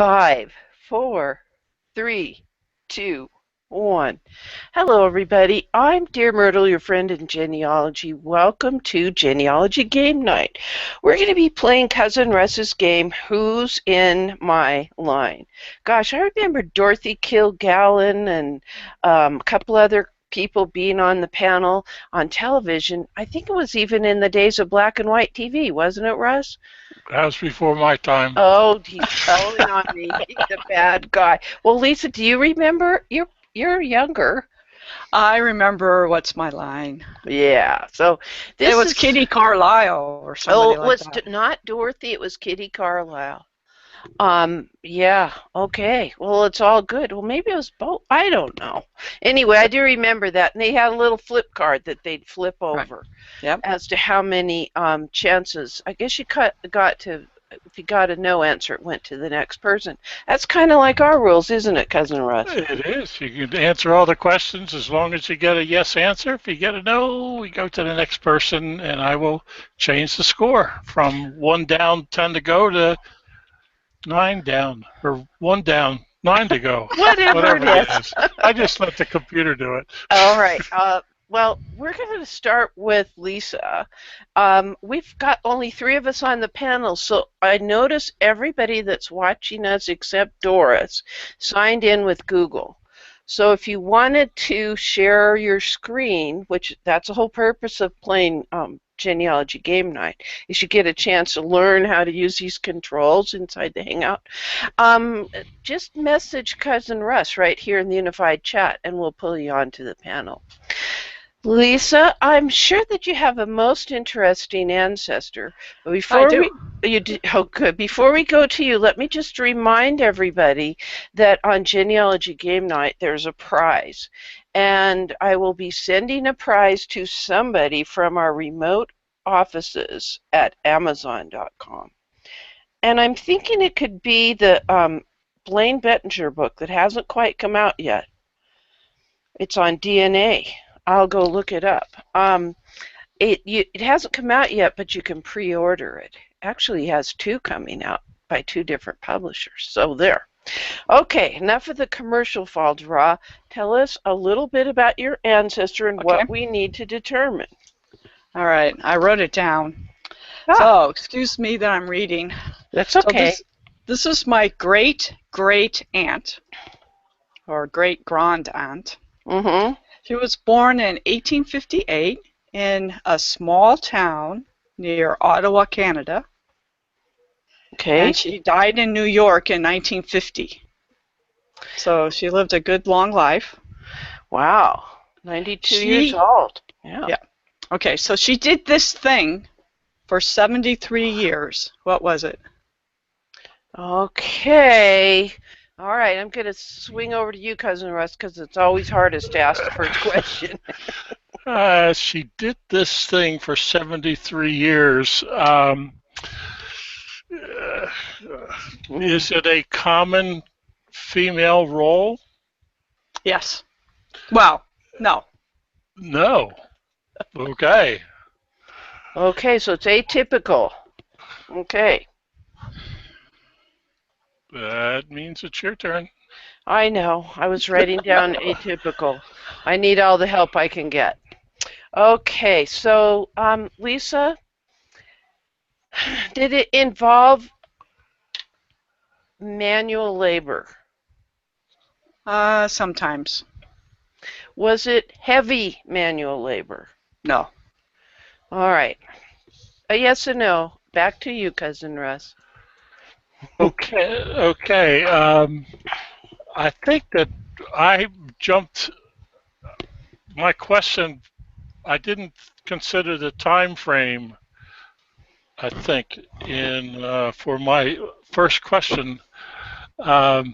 5, 4, 3, 2, 1. Hello, everybody. I'm Dear Myrtle, your friend in Genealogy. Welcome to Genealogy Game Night. We're going to be playing Cousin Russ's game, Who's in My Line? Gosh, I remember Dorothy Kilgallen and a couple other people being on the panel on television. I think it was even in the days of black and white TV, wasn't it, Russ? That was before my time. Oh, he's telling on me. He's a bad guy. Well, Lisa, do you remember? You're younger. I remember What's My Line. Yeah. So this It was is Kitty Carlisle or oh, somebody it like was that. not Dorothy. It was Kitty Carlisle. Yeah. Okay. Well, it's all good. Well, maybe it was both. I don't know. Anyway, I do remember that, and they had a little flip card that they'd flip Right. over Yep. as to how many chances. I guess you got to. If you got a no answer, it went to the next person. That's kind of like our rules, isn't it, Cousin Russ? It is. You can answer all the questions as long as you get a yes answer. If you get a no, we go to the next person, and I will change the score from 1 down, 10 to go to 9 down, or 1 down, 9 to go. Whatever it is. I just let the computer do it. All right. Well, we're going to start with Lisa. We've got only 3 of us on the panel, so I notice everybody that's watching us except Doris signed in with Google. So if you wanted to share your screen, which that's the whole purpose of playing Genealogy Game Night, is you get a chance to learn how to use these controls inside the Hangout. Just message Cousin Russ right here in the Unified Chat, and we'll pull you onto the panel. Lisa, I'm sure that you have a most interesting ancestor. But before before we go to you, let me just remind everybody that on Genealogy Game Night there's a prize, and I will be sending a prize to somebody from our remote offices at Amazon.com. And I'm thinking it could be the Blaine Bettinger book that hasn't quite come out yet. It's on DNA. I'll go look it up. It hasn't come out yet, but you can pre-order it. Actually, it has 2 coming out by 2 different publishers. So there. Okay, enough of the commercial fall draw. Tell us a little bit about your ancestor and what we need to determine. All right. I wrote it down. So, excuse me that I'm reading. That's okay. So this is my great-great-aunt, or great-grand-aunt. Mm-hmm. She was born in 1858 in a small town near Ottawa, Canada. Okay. And she died in New York in 1950. So she lived a good long life. Wow. 92 years old. Yeah. Okay, so she did this thing for 73 years. What was it? Okay. All right, I'm going to swing over to you, Cousin Russ, because it's always hardest to ask the first question. She did this thing for 73 years. Is it a common female role? Yes. Well, no. No. Okay. Okay, so it's atypical. Okay. That means it's your turn. I know. I was writing down atypical. I need all the help I can get. Okay, so Lisa, did it involve manual labor? Sometimes. Was it heavy manual labor? No. All right. A yes or no. Back to you, Cousin Russ. Okay. I think that I jumped my question. I didn't consider the time frame. I think in for my first question. Was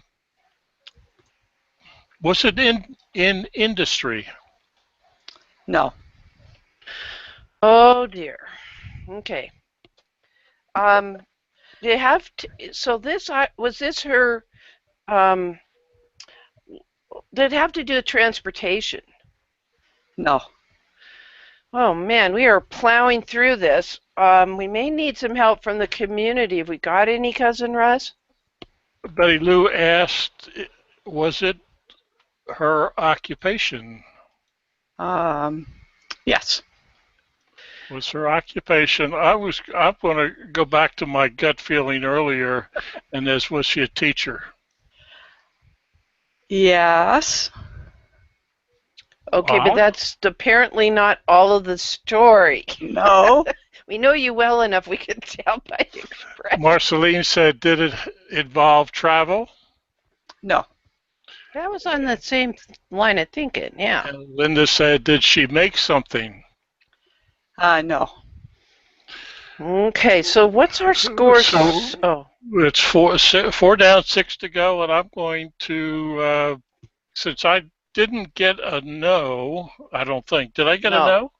it in industry? No. Oh dear. Okay. They have to, so this was this her did it have to do with transportation? No. Oh man, we are plowing through this. We may need some help from the community. Have we got any, Cousin Russ? Betty Lou asked, was it her occupation? Yes. Was her occupation? I'm going to go back to my gut feeling earlier, and this was she a teacher? Yes. Okay, but Wow. that's apparently not all of the story. No. We know you well enough, we can tell by the expression. Marceline said, did it involve travel? No. That was on the same line of thinking, yeah. And Linda said, did she make something? No. Okay, so what's our scores? So Oh, it's four down, six to go, and I'm going to, since I didn't get a no, I don't think. Did I get a no. no?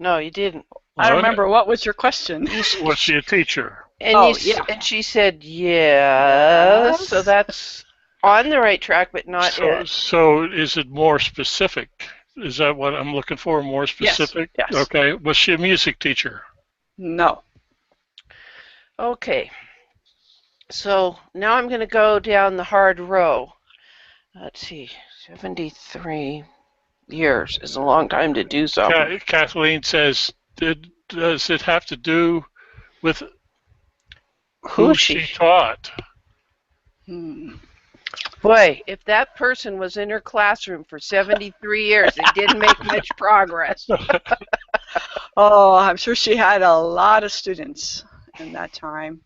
No, you didn't. I don't Okay. remember. What was your question? Was she a teacher? Yeah. And she said yes, so Yes. that's on the right track, but not it. So is it more specific? Is that what I'm looking for? More Yes. specific? Yes. Okay. Was she a music teacher? No. Okay, so now I'm going to go down the hard row. Let's see, 73 years is a long time to do something. Kathleen says, does it have to do with Who who she? she taught? Hmm. Boy, if that person was in her classroom for 73 years, they didn't make much progress. Oh, I'm sure she had a lot of students in that time.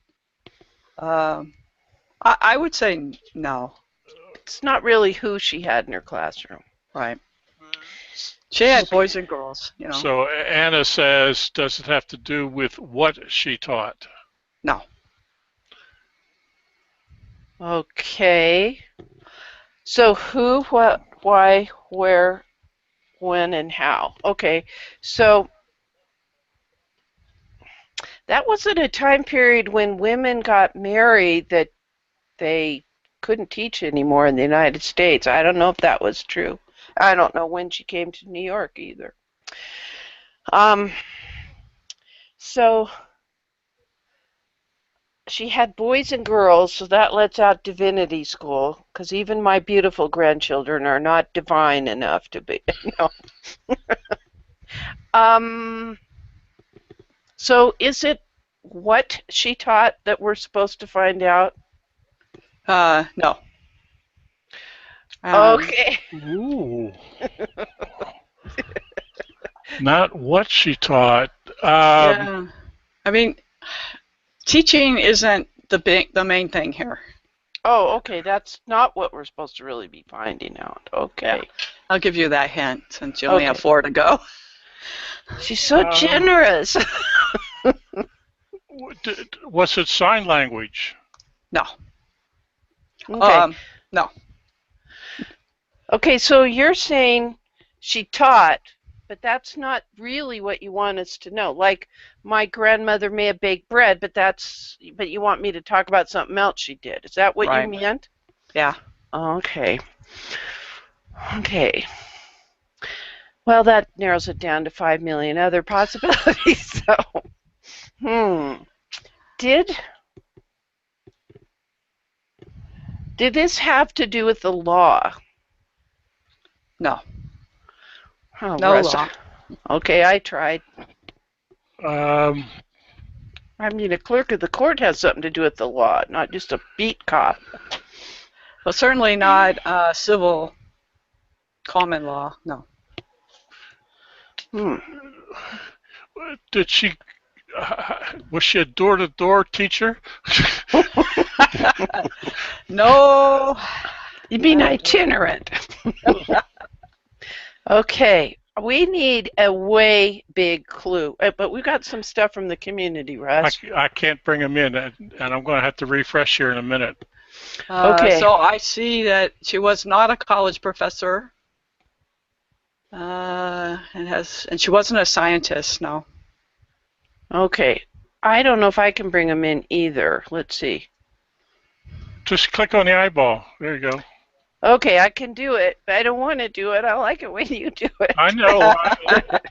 I would say no. It's not really who she had in her classroom. Right. She had boys and girls, you know. So Anna says, does it have to do with what she taught? No. Okay. So who, what, why, where, when, and how. Okay. So that wasn't a time period when women got married that they couldn't teach anymore in the United States. I don't know if that was true. I don't know when she came to New York either. So she had boys and girls, so that lets out divinity school, because even my beautiful grandchildren are not divine enough to be. No. So is it what she taught that we're supposed to find out? No. Okay. Ooh. Not what she taught. Yeah. I mean, teaching isn't the main thing here. Oh, okay. That's not what we're supposed to really be finding out. Okay. Yeah. I'll give you that hint since you only have 4 to go. She's so generous. Was it sign language? No. Okay. No. Okay, so you're saying she taught, but that's not really what you want us to know. Like my grandmother may have baked bread, but you want me to talk about something else she did. Is that what you Right. meant? Yeah. Okay. Okay. Well, that narrows it down to 5 million other possibilities. So, did this have to do with the law? No. Oh, No Russ. law. Okay, I tried. Um, I mean, a clerk of the court has something to do with the law, not just a beat cop. Well, certainly not civil common law. No. Did she? Was she a door-to-door teacher? No. You mean itinerant? Okay, we need a way big clue, but we've got some stuff from the community, Russ. I can't bring them in, and I'm going to have to refresh here in a minute. Okay. So I see that she was not a college professor, and she wasn't a scientist. No. Okay, I don't know if I can bring them in either. Let's see. Just click on the eyeball. There you go. Okay, I can do it, but I don't want to do it. I like it when you do it. I know.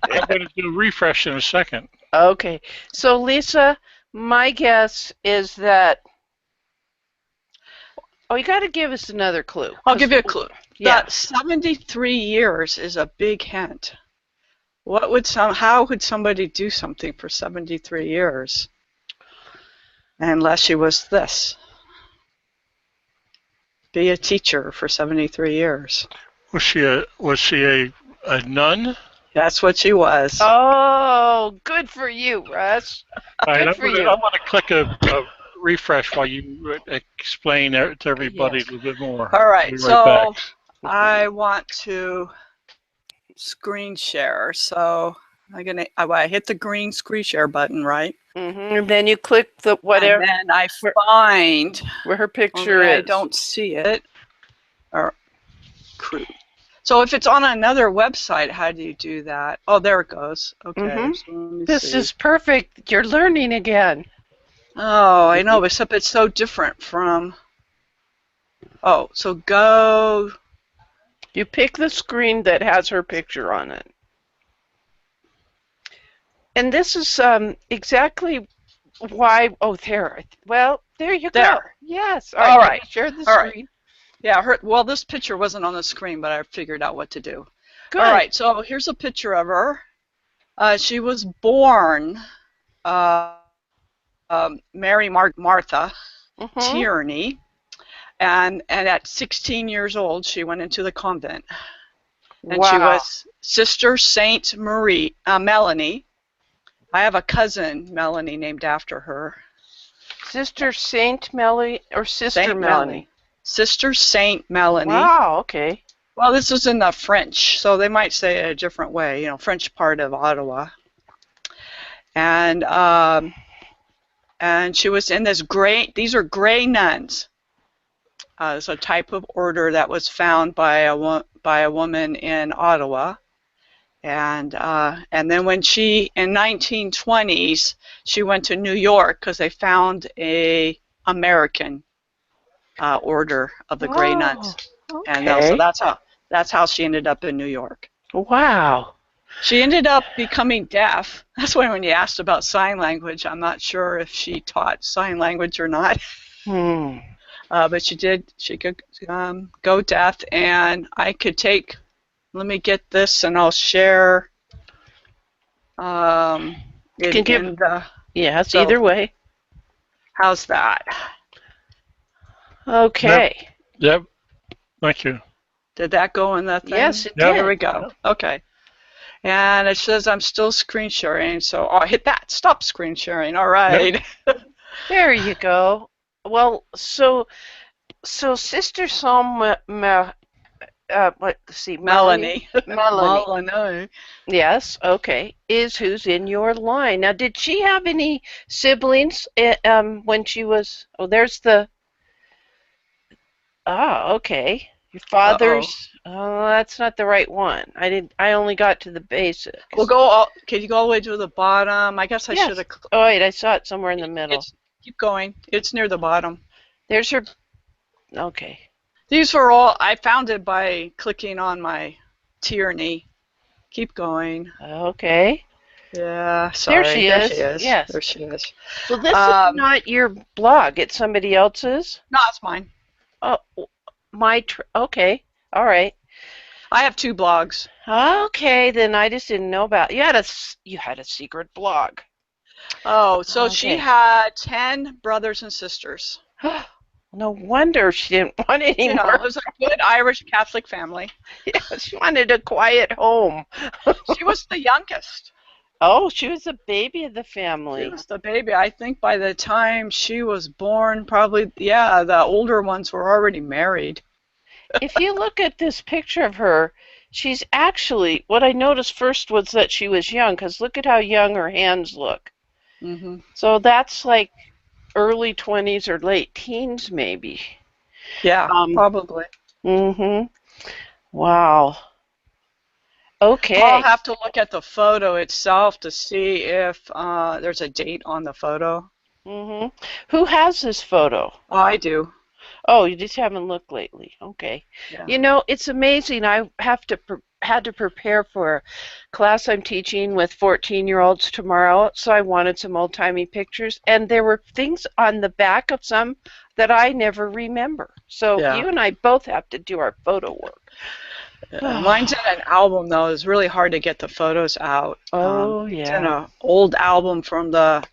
I'm going to do a refresh in a second. Okay, so Lisa, my guess is that Oh, you got to give us another clue. I'll give you a clue. Yeah. That 73 years is a big hint. How would somebody do something for 73 years? Unless she was this. Be a teacher for 73 years. Was she a nun? That's what she was. Oh, good for you, Russ. All right, Good I'm for you. gonna click a refresh while you explain to everybody Yes. a little bit more. All right, Be so back. I want to screen share. So I hit the green screen share button, right? And then you click the whatever. And then I find where her picture only is. I don't see it. Or crew. So if it's on another website, how do you do that? Oh, there it goes. Okay. So let me This see. is perfect. You're learning again. Oh, I know, except it's so different from. Oh, so go. You pick the screen that has her picture on it. And this is exactly why. Oh, there. Well, there you go. There. Yes. All right. Share the All right. screen. Yeah. Well, this picture wasn't on the screen, but I figured out what to do. Good. All right. So here's a picture of her. She was born Mary Martha Tierney, and at 16 years old, she went into the convent. And she was Sister Saint Melanie. I have a cousin, Melanie, named after her. Sister Saint Melanie or Sister Saint Melanie? Sister Saint Melanie. Wow, okay. Well, this is in the French, so they might say it a different way, French part of Ottawa. And she was in these are gray nuns. It's a type of order that was found by a woman in Ottawa. And then when in 1920s, she went to New York because they found a American order of the Grey Nuns. Okay. And so that's how she ended up in New York. Wow. She ended up becoming deaf. That's why when you asked about sign language, I'm not sure if she taught sign language or not. But she did. She could go deaf, and I could take. Let me get this, and I'll share. Yes, either way. How's that? Okay. Yep. Thank you. Did that go in that thing? Yes, it did. Here we go. Okay. And it says I'm still screen sharing, so I'll hit that. Stop screen sharing. All right. Yep. There you go. Well, so Sister Melanie. Melanie. Yes, okay. Is who's in your line. Now, did she have any siblings when she was... Oh, there's the... Oh, okay. Your father's... Oh, that's not the right one. I only got to the basics. Well, can you go all the way to the bottom? I guess I should have... Oh, wait, I saw it somewhere in the middle. Keep going. It's near the bottom. There's her... Okay. These were all... I found it by clicking on my Tierney. Keep going. Okay. Yeah, sorry. There she is. Yes. There she is. So this is not your blog. It's somebody else's? No, it's mine. Oh, okay. All right. I have 2 blogs. Okay, then I just didn't know about... You had a secret blog. Oh, so she had 10 brothers and sisters. No wonder she didn't want any more. It was a good Irish Catholic family. Yeah, she wanted a quiet home. She was the youngest. Oh, she was the baby of the family. She was the baby. I think by the time she was born, probably, the older ones were already married. If you look at this picture of her, she's actually... What I noticed first was that she was young, because look at how young her hands look. Mm-hmm. So that's like early 20s or late teens, maybe. Yeah, probably. Mm-hmm. Wow. Okay. I'll have to look at the photo itself to see if there's a date on the photo. Mm-hmm. Who has this photo? Oh, I do. Oh, you just haven't looked lately. Okay. Yeah. It's amazing. I had to prepare for a class I'm teaching with 14-year-olds tomorrow, so I wanted some old-timey pictures, and there were things on the back of some that I never remember. So Yeah. you and I both have to do our photo work. Mine's in an album, though. It's really hard to get the photos out. Oh, It's in yeah. an old album from the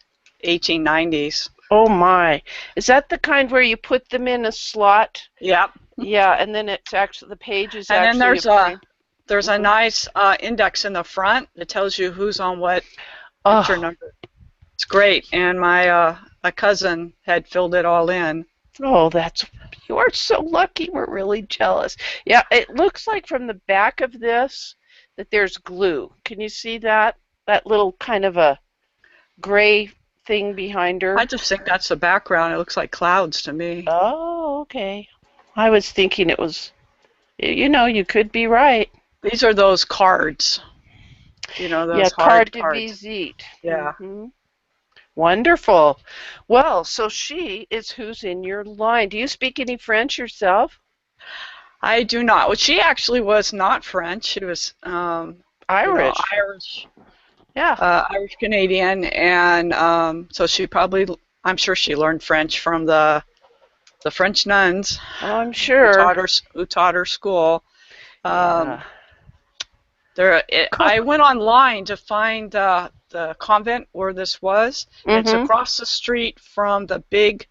1890s. Oh, my. Is that the kind where you put them in a slot? Yep. Yeah, and then it's actually, the page is And then actually a frame. there's a Mhm. nice index in the front that tells you who's on what picture Oh, number. It's great. And my cousin had filled it all in. oh, you are so lucky. We're really jealous. Yeah, it looks like from the back of this that there's glue. Can you see that? That little kind of a gray thing behind I her? just think that's the background. It looks like clouds to me. Oh, okay. I was thinking it was, you could be right. These are those cards. Yeah, Those carte hard de cards. visite. Yeah. Wonderful. Well, so she is who's in your line. Do you speak any French yourself? I do not. Well, she actually was not French. She was, Irish. Irish, Yeah. Irish Canadian, and so I'm sure she learned French from the French nuns Oh, I'm who sure. taught her school. Um, Yeah. I went online to find the convent where this was. It's Mm-hmm. across the street from the big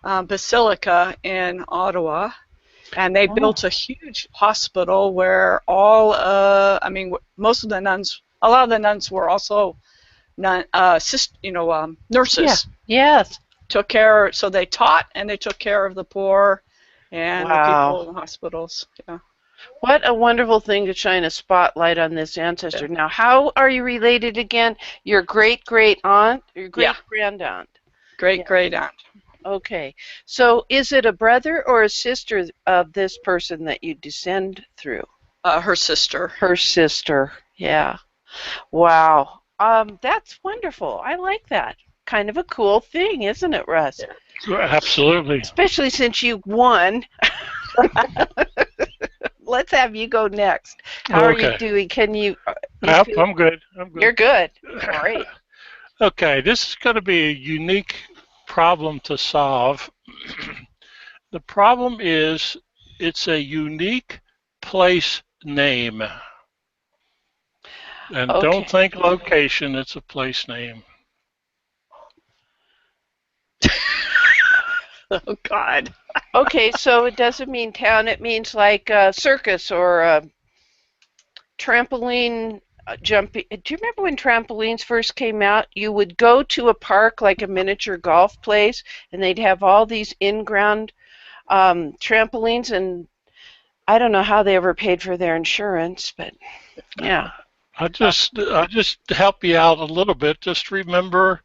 basilica in Ottawa, and they Oh, built a huge hospital where most of the nuns, a lot of the nuns were also yeah. nurses. Yes. So they taught and they took care of the poor and the people Wow. in the hospitals. Yeah. What a wonderful thing to shine a spotlight on this ancestor. Yeah. Now, how are you related again? Your great great aunt? Your Yeah. great grand aunt? Great Yeah. great aunt. Okay. So is it a brother or a sister of this person that you descend through? Her sister. Her sister. Yeah. Wow. That's wonderful. I like that. Kind of a cool thing, isn't it, Russ? Yeah. Absolutely. Especially since you won. Let's have you go next. How are you Okay. doing? Can you? Yep, Feel, I'm good. I'm good. you're good. Great. Okay, this is going to be a unique problem to solve. The problem is it's a unique place name. And don't Okay. think location, it's a place name. Oh God. Okay. So it doesn't mean town. It means like a circus or a trampoline jumping. Do you remember when trampolines first came out? You would go to a park like a miniature golf place, and they'd have all these in-ground trampolines, and I don't know how they ever paid for their insurance, but yeah. I just help you out a little bit. Just remember,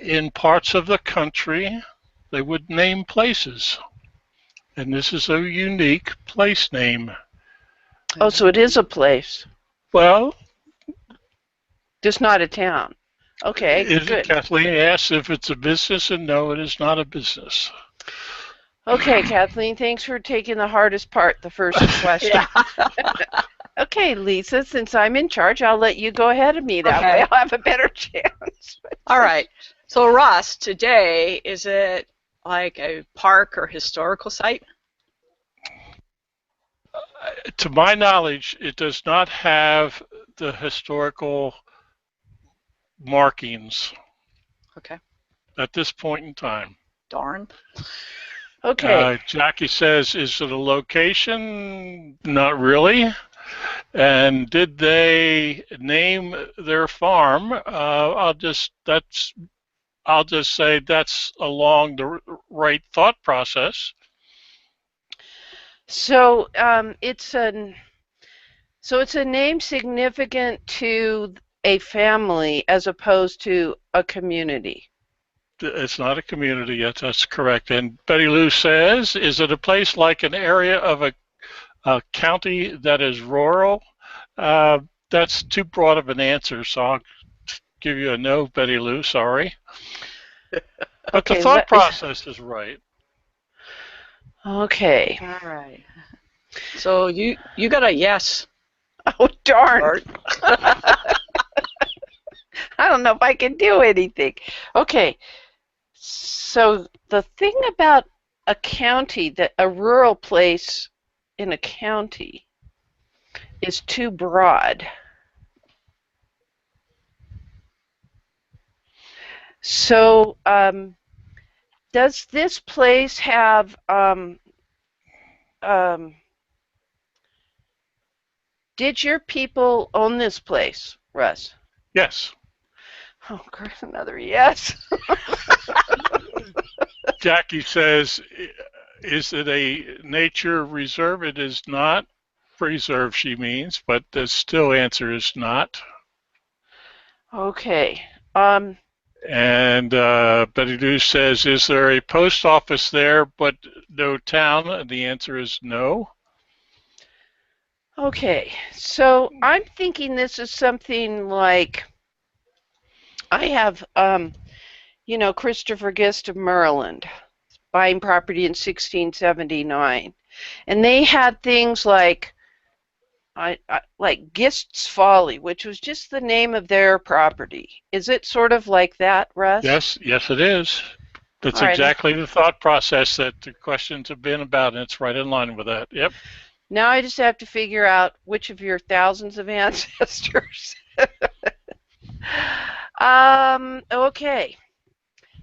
in parts of the country, they would name places, and this is a unique place name. Oh, so it is a place, Well, just not a town. Okay, good. Kathleen asks if it's a business, and no, it is not a business. Okay, Kathleen, thanks for taking the hardest part, the first question. Yeah. Okay, Lisa, since I'm in charge, I'll let you go ahead of me. That Okay. way I'll have a better chance. All right. So Ross, today, is it like a park or historical site? To my knowledge, it does not have the historical markings Okay. at this point in time. Darn. Okay. Jackie says, is it a location? Not really. And did they name their farm? I'll just say that's along the right thought process. So it's a name significant to a family as opposed to a community. It's not a community yet, that's correct. And Betty Lou says, is it a place like an area of a county that is rural? That's too broad of an answer, so I'll give you a no, Betty Lou, sorry. But Okay, the thought process is right. Okay. All right. So you got a yes. Oh, darn. Art. I don't know if I can do anything. Okay. So the thing about a county, that a rural place in a county is too broad. So does this place have um, did your people own this place, Russ? Yes. Oh, great, another yes. Jackie says, is it a nature reserve? It is not. Preserve, she means, but the still answer is not. Okay. And Betty Lou says, is there a post office there but no town? And the answer is no. Okay. So I'm thinking this is something like I have, Christopher Gist of Maryland buying property in 1679, and they had things like like Gist's Folly, which was just the name of their property. Is it sort of like that, Russ? Yes, yes, it is. That's All right. exactly the thought process that the questions have been about, and it's right in line with that. Yep. Now I just have to figure out which of your thousands of ancestors. Okay.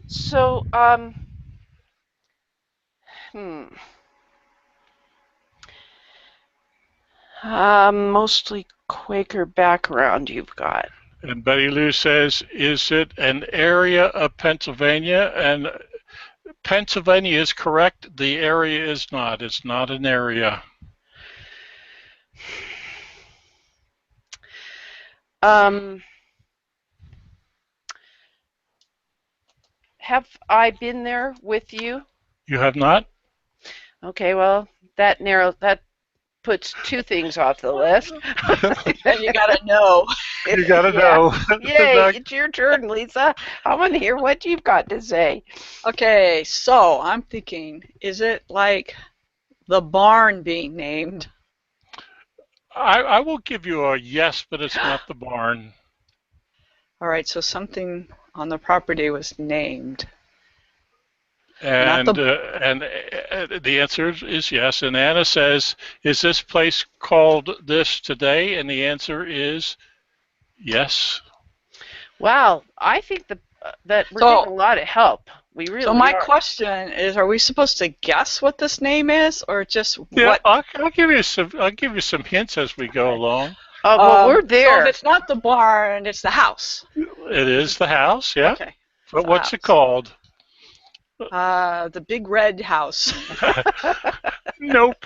So, hmm. Mostly Quaker background you've got. And Betty Lou says, is it an area of Pennsylvania? And Pennsylvania is correct. The area is not. It's not an area. Have I been there with you? You have not? Okay, well, that puts two things off the list. And you gotta know. You gotta Yeah. know. Yay, it's your turn, Lisa. I want to hear what you've got to say. Okay, so I'm thinking, is it like the barn being named? I will give you a yes, but it's not the barn. All right, so something on the property was named. And the answer is yes. And Anna says, is this place called this today? And the answer is yes. Wow, I think that we're getting a lot of help. We really So my are. question is, are we supposed to guess what this name is, or just Yeah, what? I'll give you some hints as we go along. Well, we're there. So if it's not the barn, it's the house. It is the house, yeah. Okay. But what's it called? The big red house. Nope.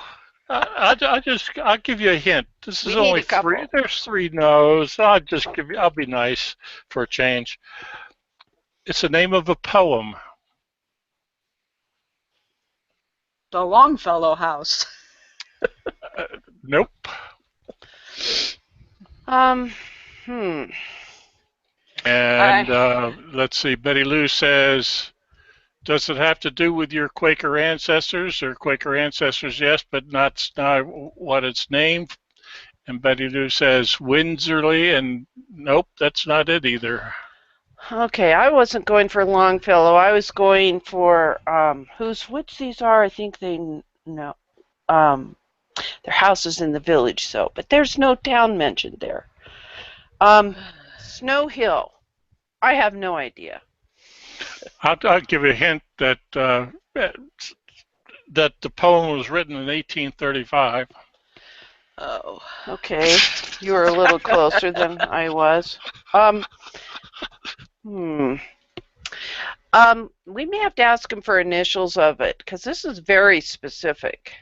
I'll give you a hint. This is only three. There's three no's. I'll be nice for a change. It's the name of a poem. The Longfellow house. Nope. And let's see. Betty Lou says, does it have to do with your Quaker ancestors or Quaker ancestors? Yes, but not what it's named. And Betty Lou says Windsorley, and nope, that's not it either. Okay, I wasn't going for Longfellow. I was going for which these are. I think they know. Their house is in the village, but there's no town mentioned there. Snow Hill. I have no idea. I'll give you a hint that that the poem was written in 1835. Oh. Okay, you were a little closer than I was. We may have to ask him for initials of it, because this is very specific.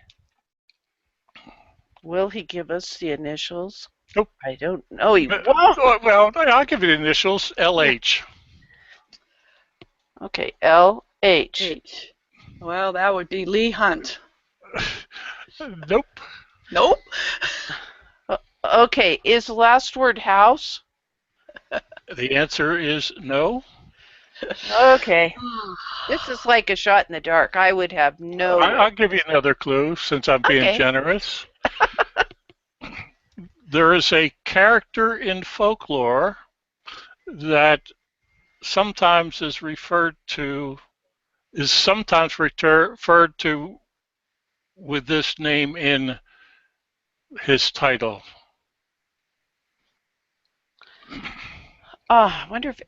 Will he give us the initials? Nope. I don't know. He won't. Well, I'll give you the initials. LH. Okay, LH. Well, that would be Lee Hunt. Nope. Nope. Okay, is the last word house? The answer is no. Okay. This is like a shot in the dark. I would have no... I'll give you another clue since I'm being generous. There is a character in folklore that sometimes is referred to is sometimes referred to with this name in his title. I wonder if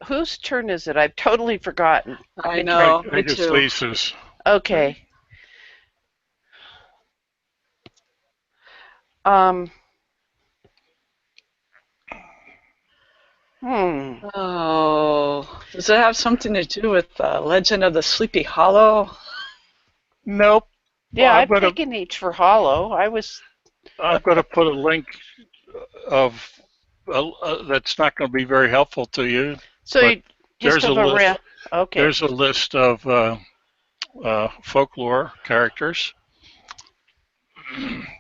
whose turn is it? I've totally forgotten. I I know, me think it's too. Lisa's. Okay. Um. Hmm. Oh, does it have something to do with Legend of the Sleepy Hollow? Nope. Yeah, I'm I'm gonna thinking H for hollow. I'm gonna put a link of that's not going to be very helpful to you, So but you just there's a have a list. Okay. There's a list of folklore characters.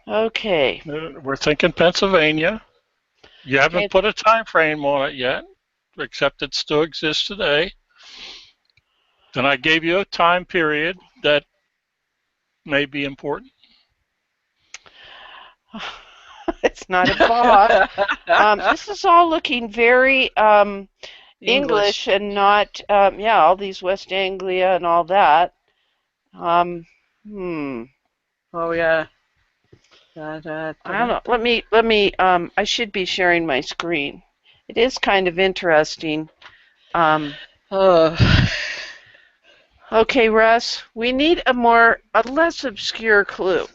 Okay. We're thinking Pennsylvania. You haven't Okay. put a time frame on it yet, except it still exists today. Then I gave you a time period that may be important. It's not a bog. This is all looking very English. English and not yeah, all these West Anglia and all that. Um, hmm. Oh yeah. Da, da, da, I don't da. know. Let me I should be sharing my screen. It is kind of interesting. Um, Oh. okay, Russ, we need a less obscure clue.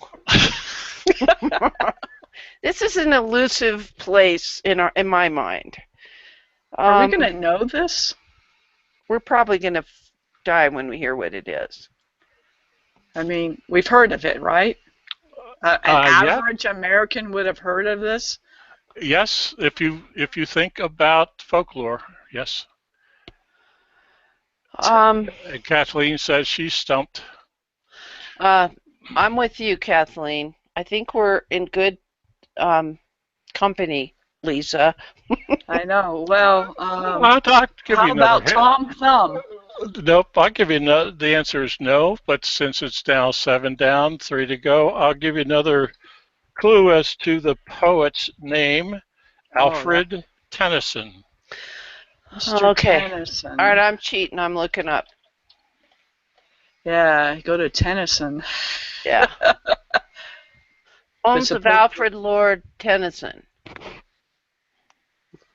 This is an elusive place in my mind. Are we Um, gonna know this? we're probably gonna die when we hear what it is. I mean, we've heard of it, right? An Yeah, average American would have heard of this. yes. If you think about folklore, yes. Um, And Kathleen says she's stumped. uh, I'm with you, Kathleen. I think we're in good company, Lisa. I know. Well, I'll give how you another about hint. Tom Thumb? Nope, I'll give you the answer is no, but since it's now 7 down, 3 to go, I'll give you another clue as to the poet's name, Oh, that Alfred Tennyson. Mr. Okay. All right, Tennyson. I'm cheating. I'm looking up. Yeah, go to Tennyson. Yeah. It's Poems a of book. Alfred Lord Tennyson.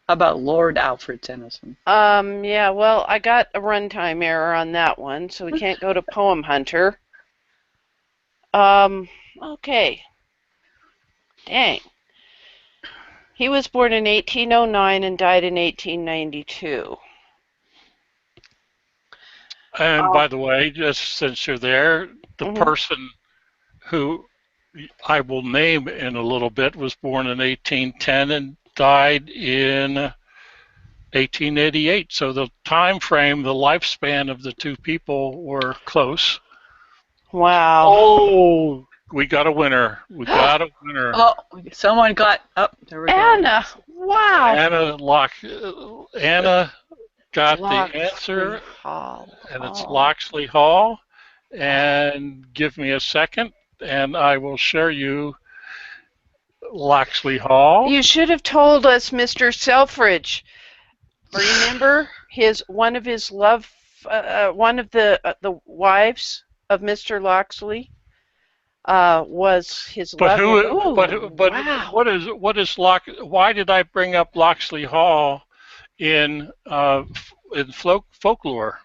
How about Lord Alfred Tennyson? Yeah, well, I got a runtime error on that one, so we can't go to Poem Hunter. Okay. Dang. He was born in 1809 and died in 1892. And Oh. by the way, just since you're there, the Mhm. person who I will name in a little bit was born in 1810 and died in 1888. So the time frame, the lifespan of the two people were close. Wow. Oh, we got a winner. We got a winner. Oh, someone got up. Oh, there we go. Anna. Wow. Anna got the Loxley answer, Hall. and it's Oh. Loxley Hall. And give me a second, and I will share you Loxley Hall. You should have told us, Mr. Selfridge. Remember one of his one of the wives of Mr. Loxley was his But love. who? Oh, wow! What is Lock? Why did I bring up Loxley Hall in folklore?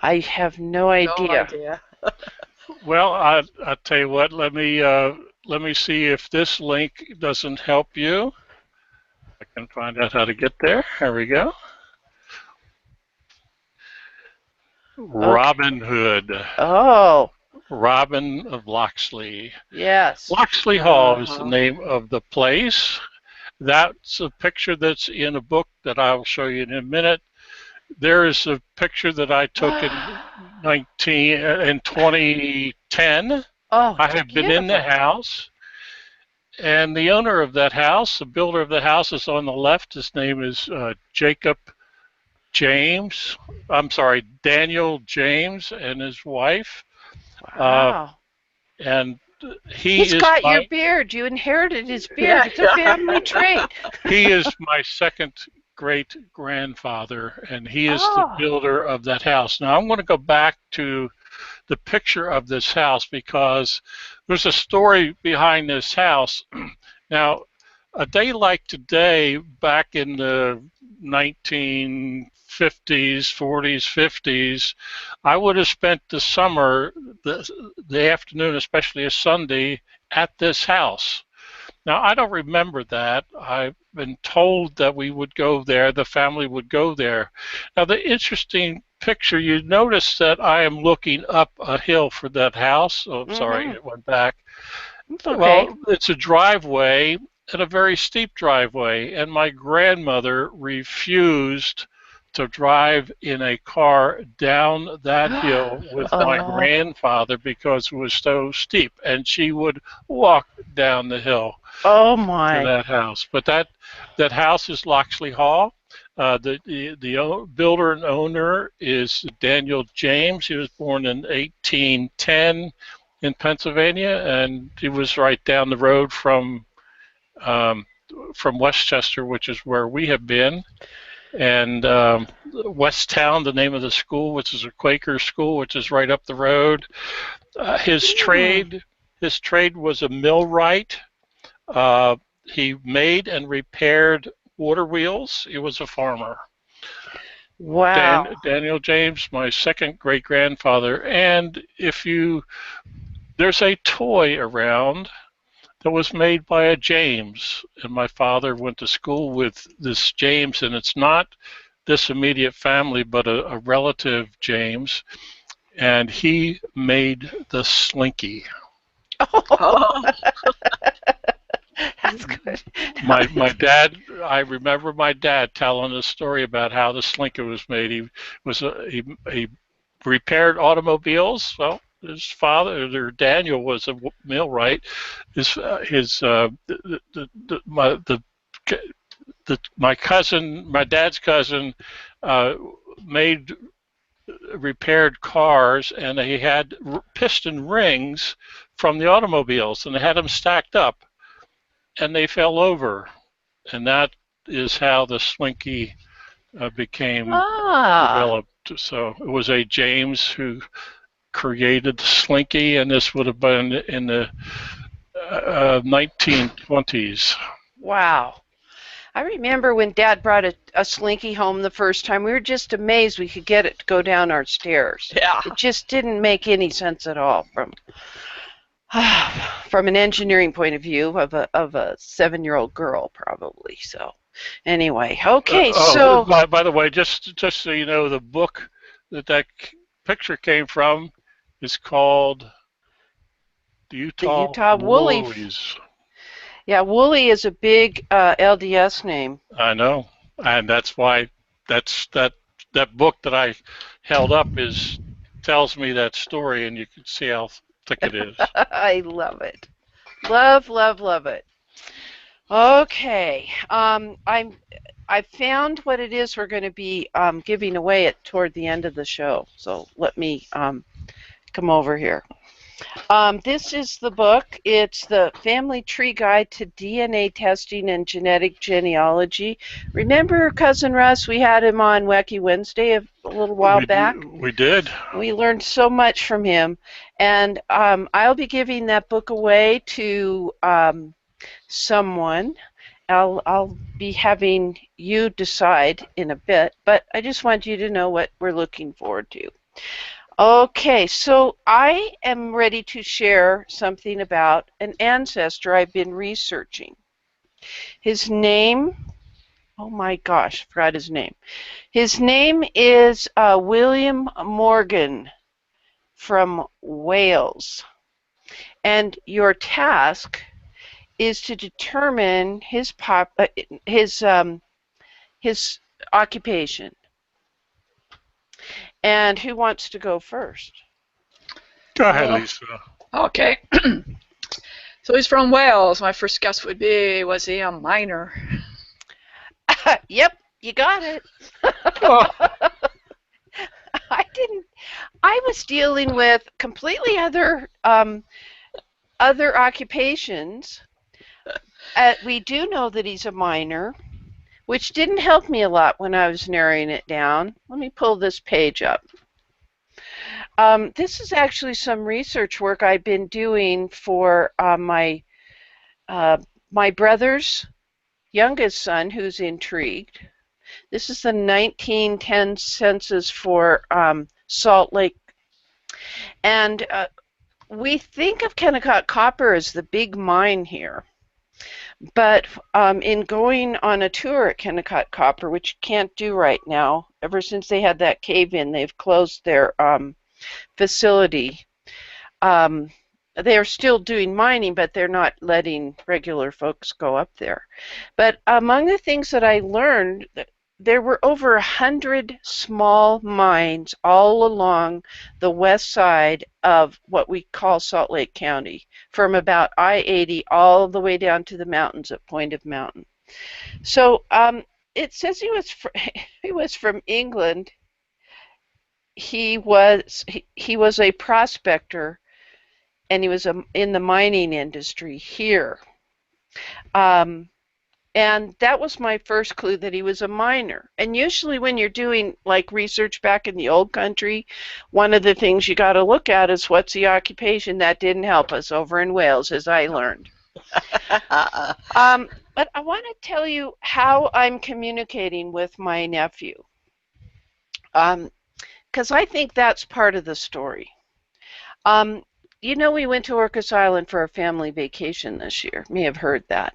I have no No idea. idea. Well, I tell you what. Let me see if this link doesn't help you. I can find out how to get there. Here we go. Okay. Robin Hood. Oh, Robin of Locksley. yes. Locksley Hall is the Uh-huh. name of the place. That's a picture that's in a book that I'll show you in a minute. There is a picture that I took in 2010. Oh, I it's have been in the beautiful. house, and the owner of that house, the builder of the house, is on the left. His name is Jacob James. I'm sorry, Daniel James and his wife. Uh, Wow. and he He's is got your my beard. You inherited his beard. Yeah, It's a yeah. family trait. he is my second great-great-grandfather, and he is the Oh. builder of that house. Now, I'm going to go back to the picture of this house because there's a story behind this house. Now, a day like today, back in the 1950s, 40s, 50s, I would have spent the summer, the afternoon, especially a Sunday, at this house. Now, I don't remember that. I've been told that we would go there, the family would go there. Now, the interesting picture, you notice that I am looking up a hill for that house. Oh, sorry, Mm-hmm. it went back. It's okay. Well, it's a driveway and a very steep driveway, and my grandmother refused to drive in a car down that hill with my Oh. grandfather because it was so steep, and she would walk down the hill Oh to my. that house. But that house is Loxley Hall. The builder and owner is Daniel James. He was born in 1810 in Pennsylvania, and he was right down the road um, from Westchester, which is where we have been. And Westtown, the name of the school, which is a Quaker school, which is right up the road. His Hmm. trade, his trade was a millwright. Uh, he made and repaired water wheels. He was a farmer. Wow. Daniel James, my second great grandfather. And there's a toy around that was made by a James, and my father went to school with this James, and it's not this immediate family, but a relative James, and he made the Slinky. Oh, Oh, that's good. My dad, I remember my dad telling a story about how the Slinky was made. He repaired automobiles. Well, his father, or Daniel, was a millwright. My cousin, my dad's cousin, uh, made repaired cars, and they had piston rings from the automobiles, and they had them stacked up, and they fell over, and that is how the Slinky became Ah. developed. So it was a James who created the Slinky, and this would have been in the 1920s. Wow. I remember when Dad brought a Slinky home the first time. We were just amazed we could get it to go down our stairs. yeah. It just didn't make any sense at all from an engineering point of view of a 7-year-old girl probably. So anyway, okay. Oh, So by the way, just so you know, the book that picture came from is called the the Utah Utah Woolly. Woolies. Yeah, Woolly is a big LDS name. I know, and that's why that book that I held up is tells me that story, and you can see how thick it is. I love it. Love, love, love it. Okay. I found what it is we're going to be giving away toward the end of the show. So let me come over here. This is the book. It's the Family Tree Guide to DNA Testing and Genetic Genealogy. Remember Cousin Russ? We had him on Wacky Wednesday a little while back. We did. We learned so much from him. And I'll be giving that book away to someone. I'll be having you decide in a bit, but I just want you to know what we're looking forward to. Okay, so I am ready to share something about an ancestor I've been researching. His name, oh my gosh, I forgot his name. His name is William Morgan from Wales. And your task is to determine his occupation. And who wants to go first? Go ahead, Well, Lisa. okay. So he's from Wales. My first guess would be, was he a miner? Yep, you got it. Oh, I was dealing with completely other occupations. We do know that he's a miner. which didn't help me a lot when I was narrowing it down. Let me pull this page up. This is actually some research work I've been doing for my brother's youngest son, who's intrigued. This is the 1910 census for Salt Lake. And we think of Kennecott Copper as the big mine here. But in going on a tour at Kennecott Copper, which you can't do right now, ever since they had that cave-in, they've closed their facility. They're still doing mining, but they're not letting regular folks go up there. But among the things that I learned, there were over 100 small mines all along the west side of what we call Salt Lake County, from about I-80 all the way down to the mountains at Point of Mountain. So it says he was from England. He was a prospector, and he was in the mining industry here. And that was my first clue that he was a miner. And usually when you're doing like research back in the old country, one of the things you got to look at is what's the occupation. That didn't help us over in Wales, as I learned. But I want to tell you how I'm communicating with my nephew, because I think that's part of the story. You know, we went to Orcas Island for a family vacation this year. You may have heard that.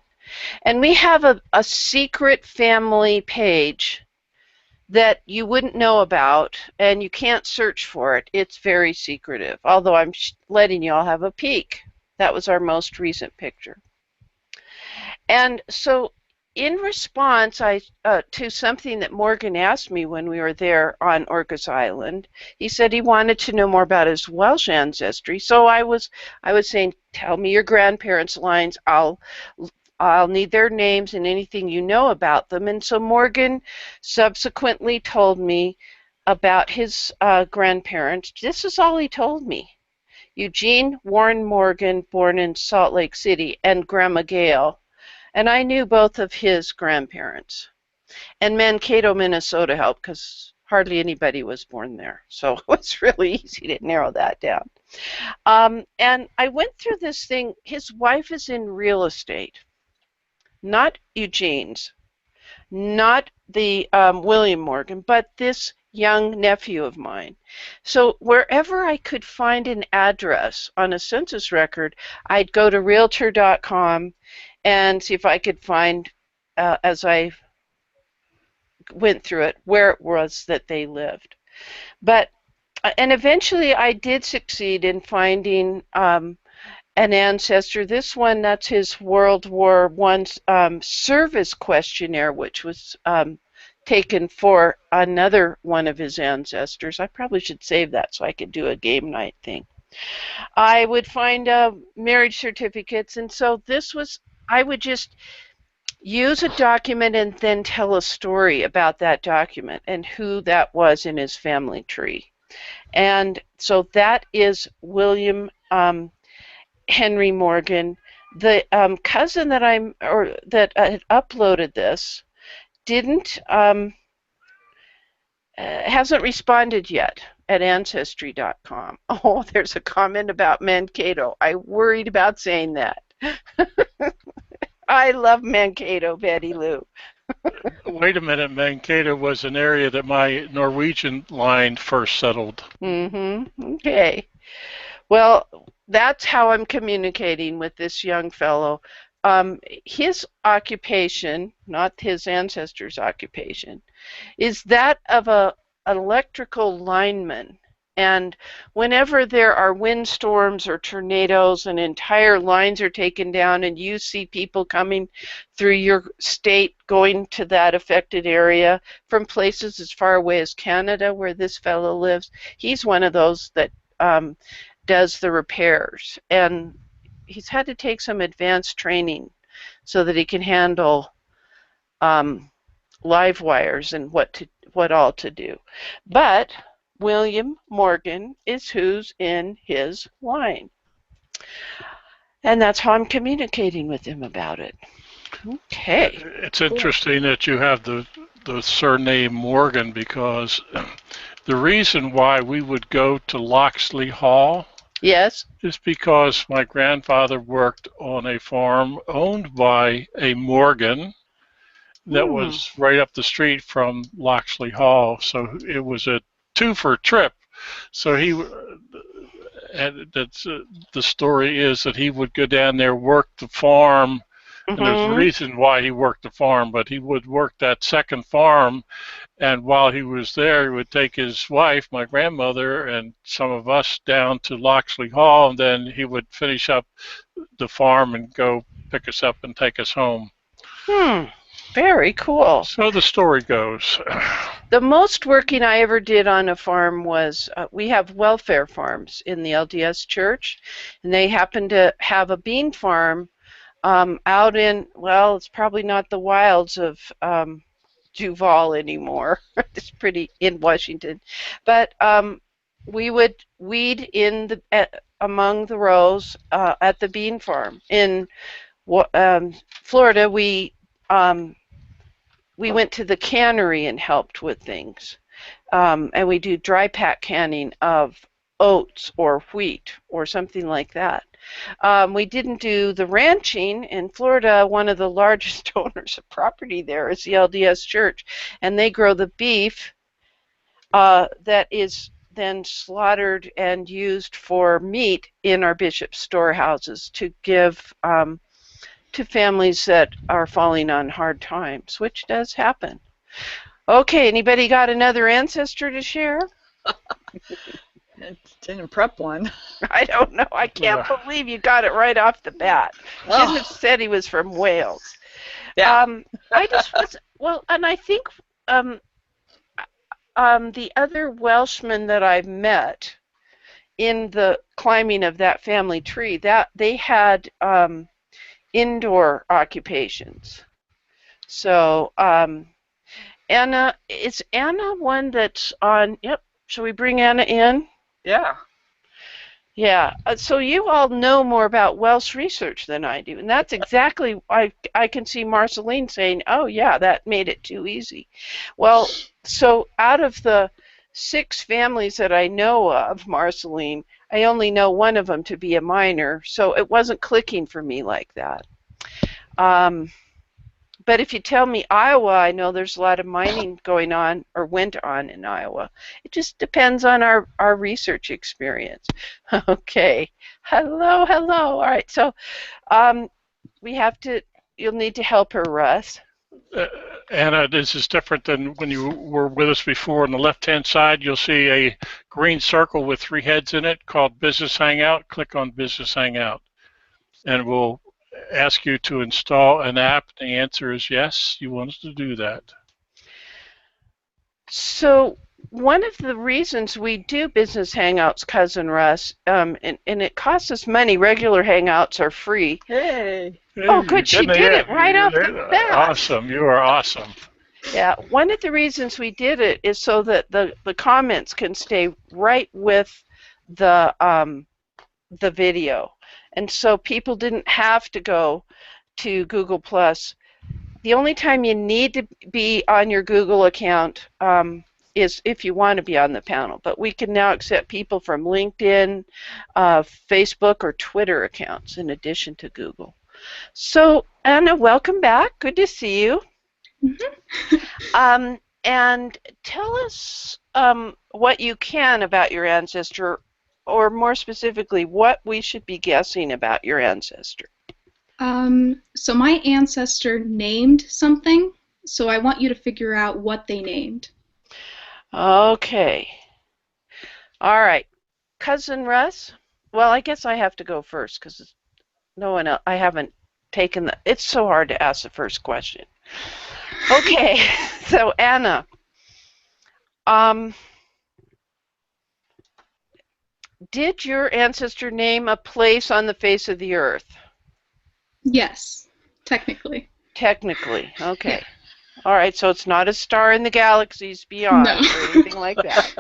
And we have a secret family page that you wouldn't know about, and you can't search for it. It's very secretive, although I'm letting you all have a peek. That was our most recent picture. And so in response to something that Morgan asked me when we were there on Orcas Island, he said he wanted to know more about his Welsh ancestry. So I was saying, tell me your grandparents' lines. I'll need their names and anything you know about them. And so Morgan subsequently told me about his grandparents. This is all he told me. Eugene Warren Morgan, born in Salt Lake City, and Grandma Gail. And I knew both of his grandparents. And Mankato, Minnesota helped because hardly anybody was born there. So it was really easy to narrow that down. And I went through this thing. His wife is in real estate. Not Eugene's, not the William Morgan, but this young nephew of mine. So wherever I could find an address on a census record, I'd go to realtor.com and see if I could find, as I went through it, where it was that they lived. And eventually I did succeed in finding an ancestor. This one, that's his World War I service questionnaire, which was taken for another one of his ancestors. I probably should save that so I could do a game night thing. I would find marriage certificates, and so I would just use a document and then tell a story about that document and who that was in his family tree. And so that is William Henry Morgan. The cousin that had uploaded this hasn't responded yet at ancestry.com. Oh, there's a comment about Mankato. I worried about saying that. I love Mankato, Betty Lou. Wait a minute, Mankato was an area that my Norwegian line first settled. Okay. Well, that's how I'm communicating with this young fellow. His occupation, not his ancestor's occupation, is that of an electrical lineman. And whenever there are windstorms or tornadoes and entire lines are taken down and you see people coming through your state going to that affected area from places as far away as Canada where this fellow lives, he's one of those that does the repairs. And he's had to take some advanced training so that he can handle live wires and what all to do. But William Morgan is who's in his line. And that's how I'm communicating with him about it. Okay. It's interesting that you have the surname Morgan, because the reason why we would go to Loxley Hall Yes. is because my grandfather worked on a farm owned by a Morgan that Hmm. was right up the street from Loxley Hall. So it was a two-for trip. So and that's the story is that he would go down there, work the farm, and there's a Mm-hmm. reason why he worked the farm, but he would work that second farm, and while he was there, he would take his wife, my grandmother, and some of us down to Loxley Hall, and then he would finish up the farm and go pick us up and take us home. Hmm. Very cool. So the story goes. The most working I ever did on a farm was we have welfare farms in the LDS church, and they happen to have a bean farm out in, well, it's probably not the wilds of Duval anymore. It's pretty in Washington, but we would weed in the among the rows at the bean farm in Florida. We went to the cannery and helped with things, and we do dry pack canning of oats or wheat or something like that. We didn't do the ranching. In Florida, one of the largest owners of property there is the LDS Church, and they grow the beef that is then slaughtered and used for meat in our bishop's storehouses to give to families that are falling on hard times, which does happen. Okay, anybody got another ancestor to share? Didn't prep one. I don't know. I can't believe you got it right off the bat. Shouldn't have said he was from Wales. Yeah. I just was, well, and I think the other Welshman that I've met in the climbing of that family tree, that they had indoor occupations. So Anna, is Anna one that's on? Yep. Shall we bring Anna in? Yeah. Yeah. So you all know more about Welsh research than I do, and that's exactly I can see Marceline saying, "Oh yeah, that made it too easy." Well, so out of the 6 families that I know of, Marceline, I only know one of them to be a minor, so it wasn't clicking for me like that. But if you tell me Iowa, I know there's a lot of mining going on or went on in Iowa. It just depends on our research experience. Okay. Hello, hello. All right. So we have to, you'll need to help her, Russ. Anna, this is different than when you were with us before. On the left-hand side, you'll see a green circle with 3 heads in it called Business Hangout. Click on Business Hangout, and we'll ask you to install an app. The answer is yes. You want us to do that. So one of the reasons we do business hangouts, cousin Russ, and it costs us money. Regular hangouts are free. Hey. Oh, good. She did it right off the bat. Awesome. You are awesome. Yeah. One of the reasons we did it is so that the comments can stay right with the video. And so people didn't have to go to Google Plus. The only time you need to be on your Google account is if you want to be on the panel. But we can now accept people from LinkedIn, Facebook, or Twitter accounts in addition to Google. So, Anna, welcome back. Good to see you. Mm-hmm. And tell us what you can about your ancestor, or more specifically, what we should be guessing about your ancestor. So my ancestor named something, so I want you to figure out what they named. Okay. All right. Cousin Russ? Well, I guess I have to go first because no one else, I haven't taken the, it's so hard to ask the first question. Okay. So Anna, did your ancestor name a place on the face of the earth? Yes, technically. Technically, okay. Yeah. All right, so it's not a star in the galaxies beyond or anything like that.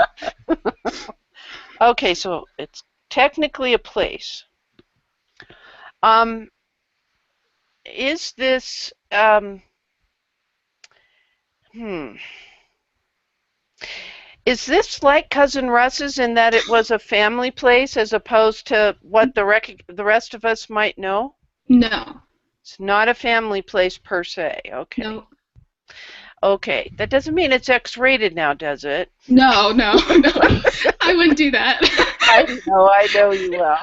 Okay, so it's technically a place. Is this Hmm. Is this like Cousin Russ's in that it was a family place as opposed to what the rest of us might know? No. It's not a family place per se. Okay. No. Okay. That doesn't mean it's X-rated now, does it? No. No. I wouldn't do that. I know you will.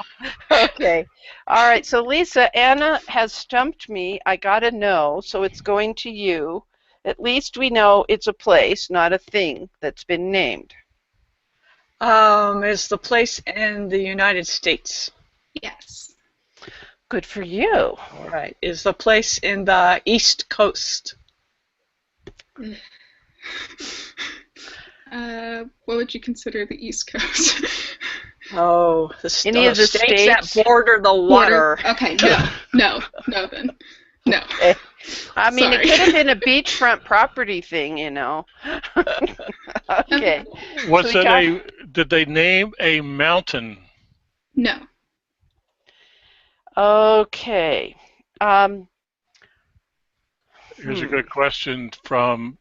Okay. All right. So Lisa, Anna has stumped me. I got to know, so it's going to you. At least we know it's a place, not a thing that's been named. Is the place in the United States? Yes. Good for you. All right. Is the place in the East Coast? What would you consider the East Coast? Oh, Any of the states that border the water. Okay, no then. No. Okay. I mean, Sorry. it could have been a beachfront property thing, you know. Okay. Was it did they name a mountain? No. Okay. Here's a good question from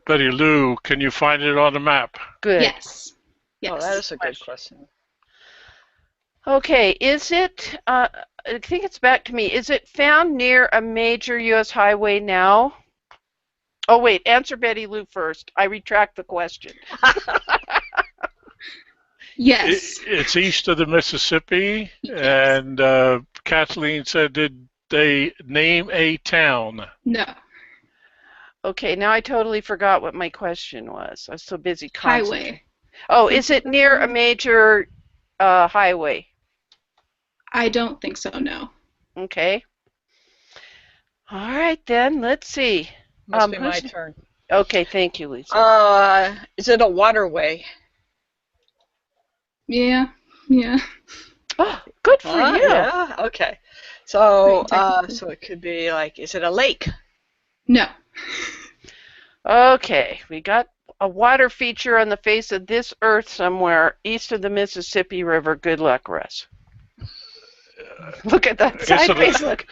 Betty Lou. Can you find it on the map? Good. Yes. Oh, that is a good question. Okay, is it, I think it's back to me, is it found near a major U.S. highway now? Oh, wait, answer Betty Lou first. I retract the question. Yes. It's east of the Mississippi, Yes. and Kathleen said, did they name a town? No. Okay, now I totally forgot what my question was. I was so busy concentrating. Highway. Oh, is it near a major highway? I don't think so, no. Okay. All right, then. Let's see. Must be my turn. Okay, thank you, Lisa. Is it a waterway? Yeah. Oh, good for you. Yeah, okay. So, Technically. so it could be like, is it a lake? No. Okay, we got a water feature on the face of this earth somewhere east of the Mississippi River. Good luck, Russ. Look at that sideways look.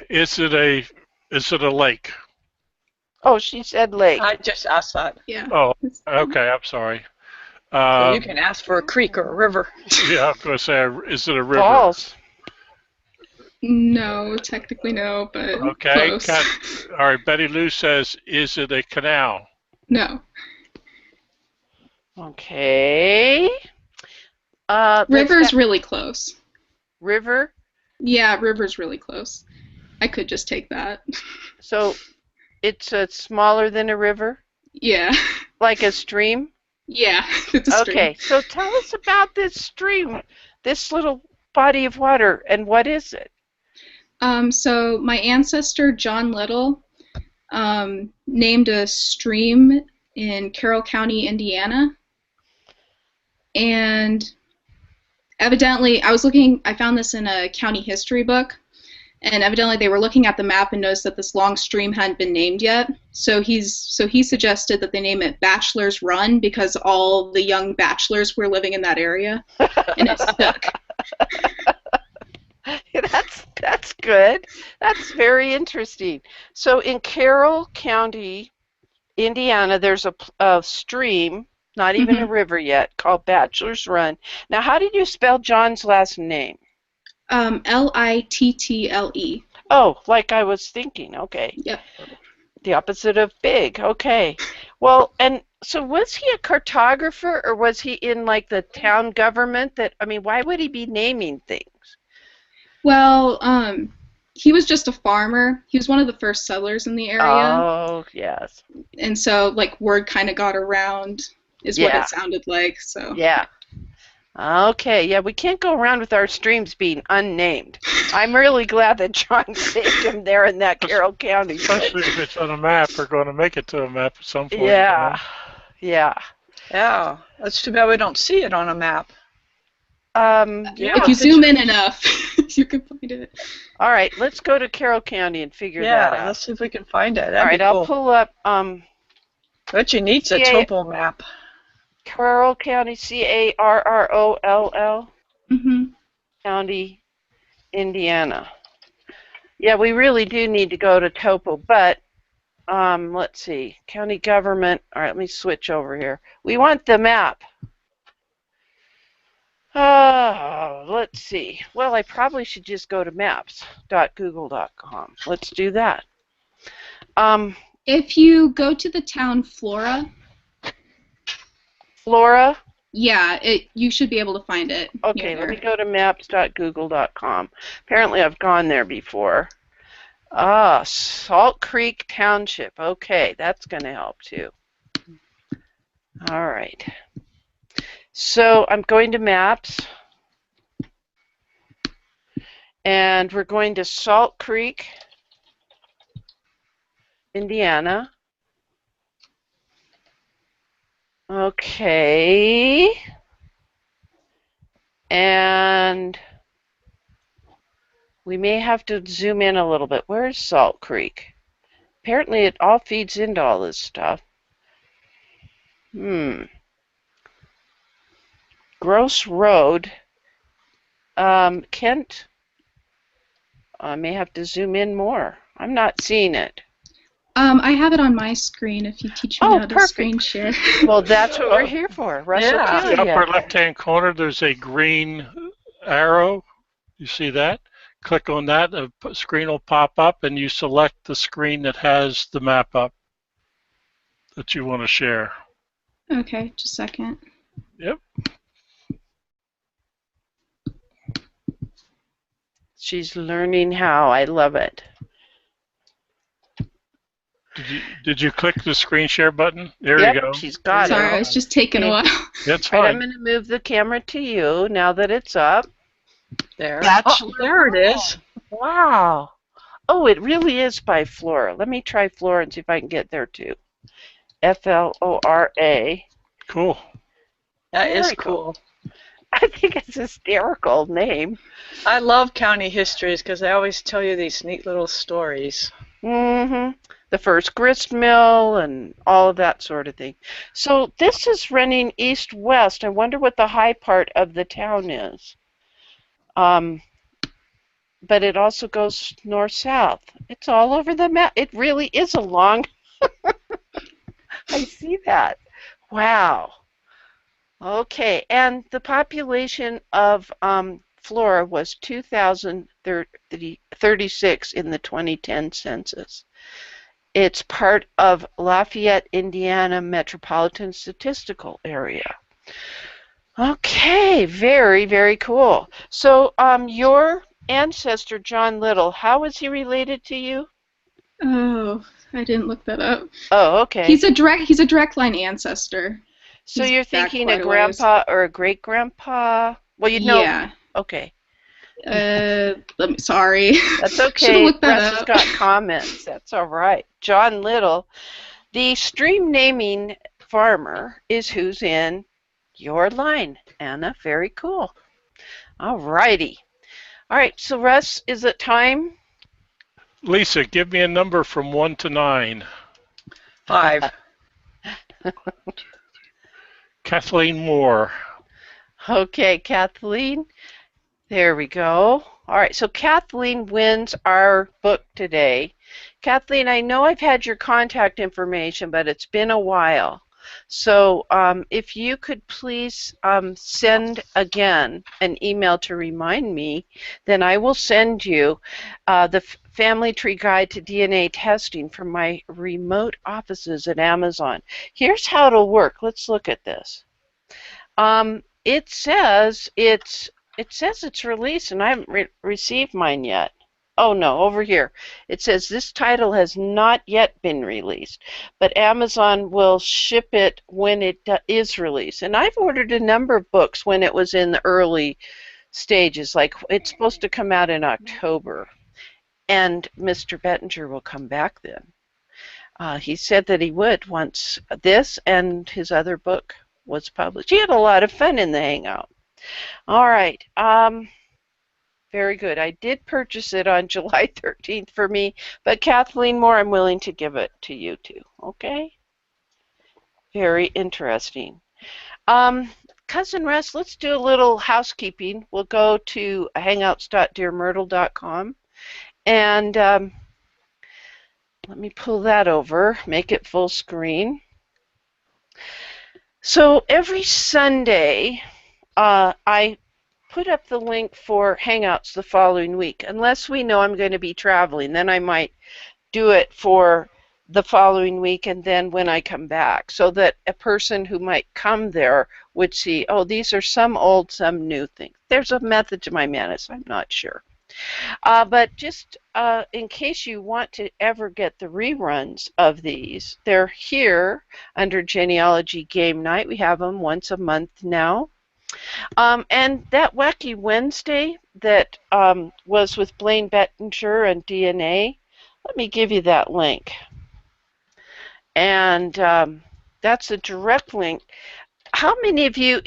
Is it a lake? Oh, she said lake. I just asked that. Yeah. Oh, okay. I'm sorry. So you can ask for a creek or a river. Yeah, I was going to say, is it a river? Falls. No, technically no, but Okay. close. All right. Betty Lou says, is it a canal? No. Okay. River's really close. River. Yeah, river's really close. I could just take that. So it's smaller than a river, Yeah. like a stream. Yeah. It's a stream. Okay, so tell us about this stream, this little body of water, and what is it? So my ancestor, John Little, named a stream in Carroll County, Indiana. And evidently, I found this in a county history book, and evidently they were looking at the map and noticed that this long stream hadn't been named yet. So he suggested that they name it Bachelor's Run because all the young bachelors were living in that area, and it stuck. That's good. That's very interesting. So in Carroll County, Indiana, there's a stream, not even a river yet, called Bachelor's Run. Now, how did you spell John's last name? Little. Oh, like I was thinking. Okay. Yep. The opposite of big. Okay. Well, and so was he a cartographer or was he in like the town government why would he be naming things? Well, he was just a farmer. He was one of the first settlers in the area. Oh, yes. And so, like, word kind of got around, is what it sounded like. So. Yeah. Okay. Yeah, we can't go around with our streams being unnamed. I'm really glad that John saved him there in that Carroll County. Especially if it's on a map, we're going to make it to a map at some point. Yeah. Yeah. Yeah, that's too bad we don't see it on a map. If you zoom in enough, you can find it. All right, let's go to Carroll County and figure that out. Yeah, let's see if we can find it. That'd All right, be cool. I'll pull up But you need a topo map. Carroll County, Carroll Mm-hmm. County, Indiana. Yeah, we really do need to go to topo, but let's see. County government. All right, let me switch over here. We want the map. Let's see. Well, I probably should just go to maps.google.com. Let's do that. If you go to the town Flora, Flora. yeah, you should be able to find it. Okay, let me go to maps.google.com. Apparently, I've gone there before. Salt Creek Township. Okay, that's going to help too. All right. So I'm going to maps. And we're going to Salt Creek, Indiana. Okay. And we may have to zoom in a little bit. Where's Salt Creek? Apparently it all feeds into all this stuff. Gross Road. Kent. I may have to zoom in more. I'm not seeing it. I have it on my screen if you teach me how to perfect. screen share. Well, that's what we're here for. Russell, Yeah. In the upper left-hand corner, there's a green arrow. You see that? Click on that, the screen will pop up, and you select the screen that has the map up that you want to share. Okay, just a second. Yep. She's learning how. I love it. Did you click the screen share button? There Yep, you go. She's got Sorry, it. I was just taking a while. That's All right, fine. I'm going to move the camera to you now that it's up. There. Bachelor There it is. Wow. Oh, it really is by Flora. Let me try Flora and see if I can get there too. Flora. That Cool. Very is cool. cool. I think it's a hysterical name. I love county histories because they always tell you these neat little stories. The first grist mill and all of that sort of thing. So this is running east-west. I wonder what the high part of the town is. But it also goes north-south. It's all over the map. It really is a long... I see that. Wow. Okay, and the population of Flora was 2,036 in the 2010 census. It's part of Lafayette, Indiana Metropolitan Statistical Area. Okay, very, very cool. So your ancestor, John Little, how is he related to you? Oh, I didn't look that up. Oh, okay. He's a direct line ancestor. So He's you're back thinking quite a a ways. grandpa or a great-grandpa? Well, you know. Yeah. Okay. Sorry. That's Should've okay. looked that Russ has up. got comments. That's all right. John Little, the stream naming farmer, is who's in your line, Anna. Very cool. All righty. All right. So Russ, is it time? Lisa, give me a number from 1 to 9. 5. Kathleen Moore. Okay, Kathleen. There we go. All right, so Kathleen wins our book today. Kathleen, I know I've had your contact information, but it's been a while. So if you could please send again an email to remind me, then I will send you the Family Tree Guide to DNA Testing from my remote offices at Amazon. Here's how it'll work. Let's look at this. It says it's released, and I haven't received mine yet. Oh no, over here. It says this title has not yet been released, but Amazon will ship it when it is released. And I've ordered a number of books when it was in the early stages, like it's supposed to come out in October. And Mr. Bettinger will come back then. He said that he would once this and his other book was published. He had a lot of fun in the Hangout. All right. Very good. I did purchase it on July 13th for me, but Kathleen Moore, I'm willing to give it to you too. Okay? Very interesting. Cousin Russ, let's do a little housekeeping. We'll go to hangouts.dearmyrtle.com, And let me pull that over, make it full screen. So every Sunday, I put up the link for Hangouts the following week, unless we know I'm going to be traveling. Then I might do it for the following week and then when I come back, so that a person who might come there would see, oh, these are some old, some new things. There's a method to my madness, I'm not sure. But just in case you want to ever get the reruns of these, they're here under Genealogy Game Night. We have them once a month now. And that Wacky Wednesday that was with Blaine Bettinger and DNA, let me give you that link. And that's a direct link. How many of you,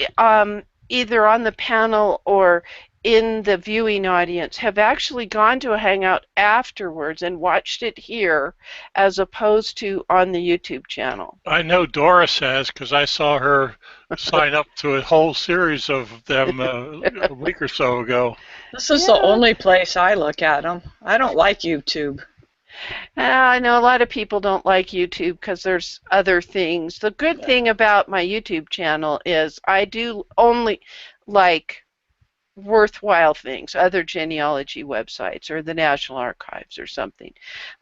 either on the panel or in the viewing audience, have actually gone to a Hangout afterwards and watched it here as opposed to on the YouTube channel? I know Doris has, because I saw her sign up to a whole series of them a week or so ago. This is the only place I look at them. I don't like YouTube. I know a lot of people don't like YouTube because there's other things. The good thing about my YouTube channel is I do only like worthwhile things, other genealogy websites or the National Archives or something.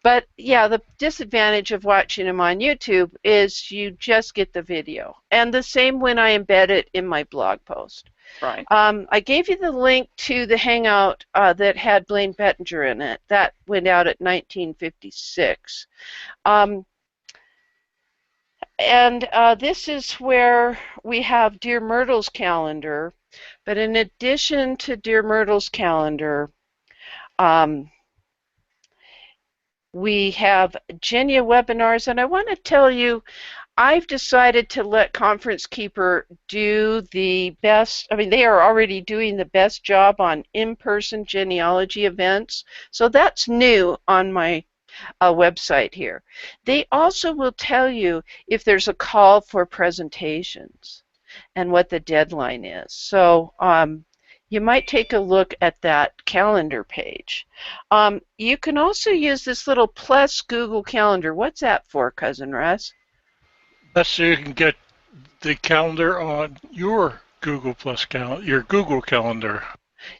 But yeah, the disadvantage of watching them on YouTube is you just get the video. And the same when I embed it in my blog post. Right. I gave you the link to the Hangout that had Blaine Bettinger in it. That went out at 1956. And this is where we have Dear Myrtle's calendar. But in addition to Dear Myrtle's calendar, we have Genia webinars. And I want to tell you, I've decided to let Conference Keeper do the best. I mean, they are already doing the best job on in-person genealogy events. So that's new on my website here. They also will tell you if there's a call for presentations and what the deadline is. So you might take a look at that calendar page. You can also use this little plus Google Calendar. What's that for, Cousin Russ? That's so you can get the calendar on your Google Plus calendar, your Google Calendar.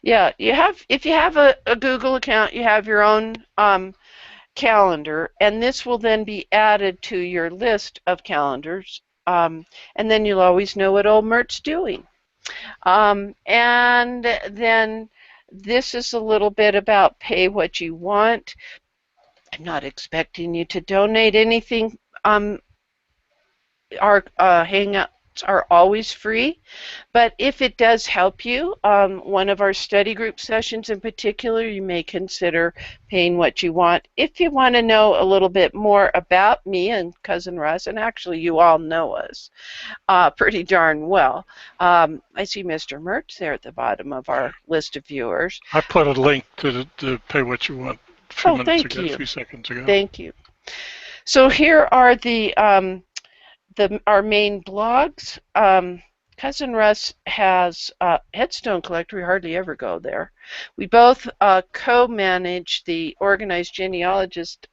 Yeah, you have. If you have a Google account, you have your own calendar, and this will then be added to your list of calendars, and then you'll always know what old Mert's doing. And then this is a little bit about pay what you want. I'm not expecting you to donate anything. Our Hangouts are always free, but if it does help you, one of our study group sessions in particular, you may consider paying what you want. If you want to know a little bit more about me and Cousin Russ, and actually you all know us pretty darn well. I see Mr. Mertz there at the bottom of our list of viewers. I put a link to the pay what you want a few seconds ago. Thank you. So here are our main blogs. Cousin Russ has Headstone Collector. We hardly ever go there. We both co-manage the Organized Genealogist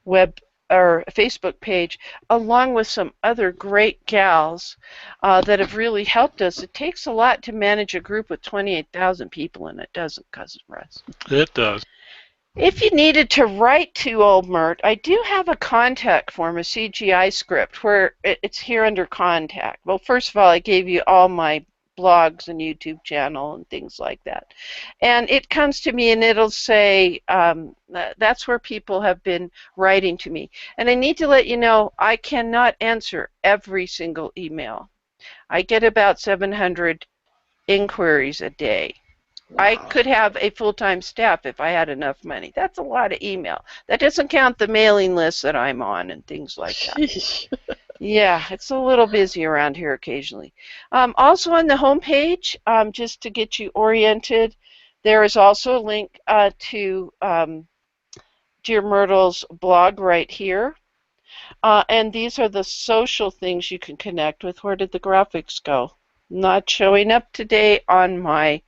web or Facebook page, along with some other great gals that have really helped us. It takes a lot to manage a group with 28,000 people in it, doesn't, Cousin Russ? It does. If you needed to write to old Mert, I do have a contact form, a CGI script, where it's here under contact. Well, first of all, I gave you all my blogs and YouTube channel and things like that. And it comes to me and it'll say, that's where people have been writing to me. And I need to let you know, I cannot answer every single email. I get about 700 inquiries a day. Wow. I could have a full-time staff if I had enough money. That's a lot of email. That doesn't count the mailing list that I'm on and things like that. Yeah, it's a little busy around here occasionally. Also on the home page, just to get you oriented, there is also a link to Dear Myrtle's blog right here. And these are the social things you can connect with. Where did the graphics go? Not showing up today on my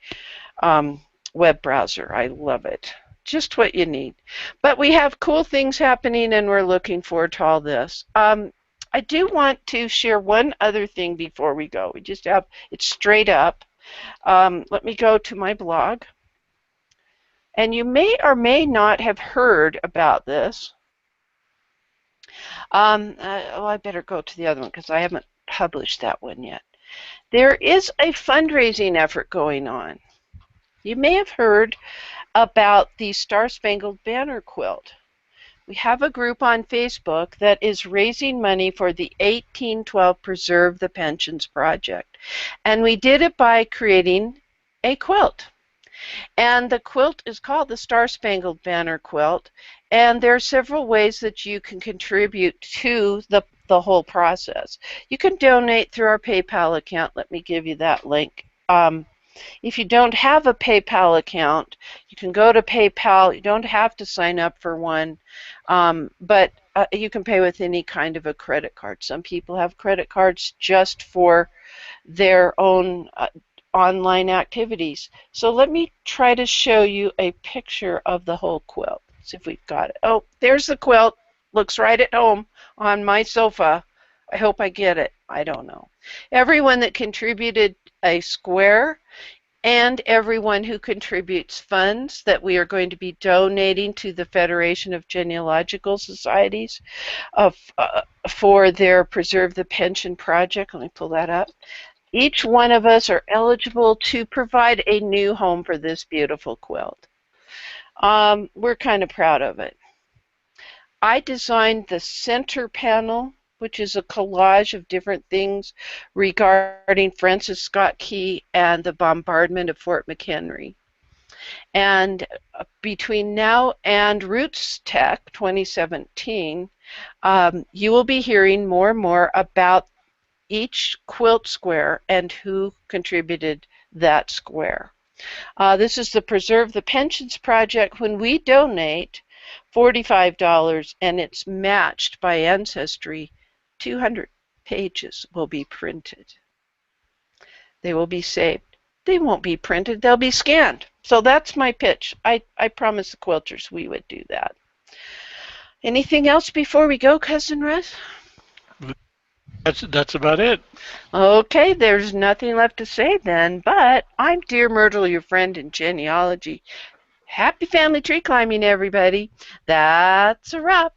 web browser. I love it. just what you need. But we have cool things happening, and we're looking forward to all this. I do want to share one other thing before we go. We just have it straight up. Let me go to my blog. And you may or may not have heard about this. I better go to the other one because I haven't published that one yet. There is a fundraising effort going on. You may have heard about the Star Spangled Banner quilt. We have a group on Facebook that is raising money for the 1812 Preserve the Pensions Project. And we did it by creating a quilt. And the quilt is called the Star Spangled Banner quilt. And there are several ways that you can contribute to the whole process. You can donate through our PayPal account. Let me give you that link. If you don't have a PayPal account, you can go to PayPal. You don't have to sign up for one, but you can pay with any kind of a credit card. Some people have credit cards just for their own online activities. So let me try to show you a picture of the whole quilt. See if we've got it. Oh, there's the quilt. Looks right at home on my sofa. I hope I get it. I don't know. Everyone that contributed a square and everyone who contributes funds that we are going to be donating to the Federation of Genealogical Societies for their Preserve the Pension project. Let me pull that up. Each one of us are eligible to provide a new home for this beautiful quilt. We're kind of proud of it. I designed the center panel, which is a collage of different things regarding Francis Scott Key and the bombardment of Fort McHenry. And between now and Roots Tech 2017, you will be hearing more and more about each quilt square and who contributed that square. This is the Preserve the Pensions project. When we donate $45 and it's matched by Ancestry, 200 pages will be printed. They will be saved. They won't be printed, they'll be scanned. So that's my pitch. I promised the quilters we would do that. Anything else before we go, Cousin Russ? That's about it. Okay, there's nothing left to say then, but I'm Dear Myrtle, your friend in genealogy. Happy family tree climbing, everybody. That's a wrap.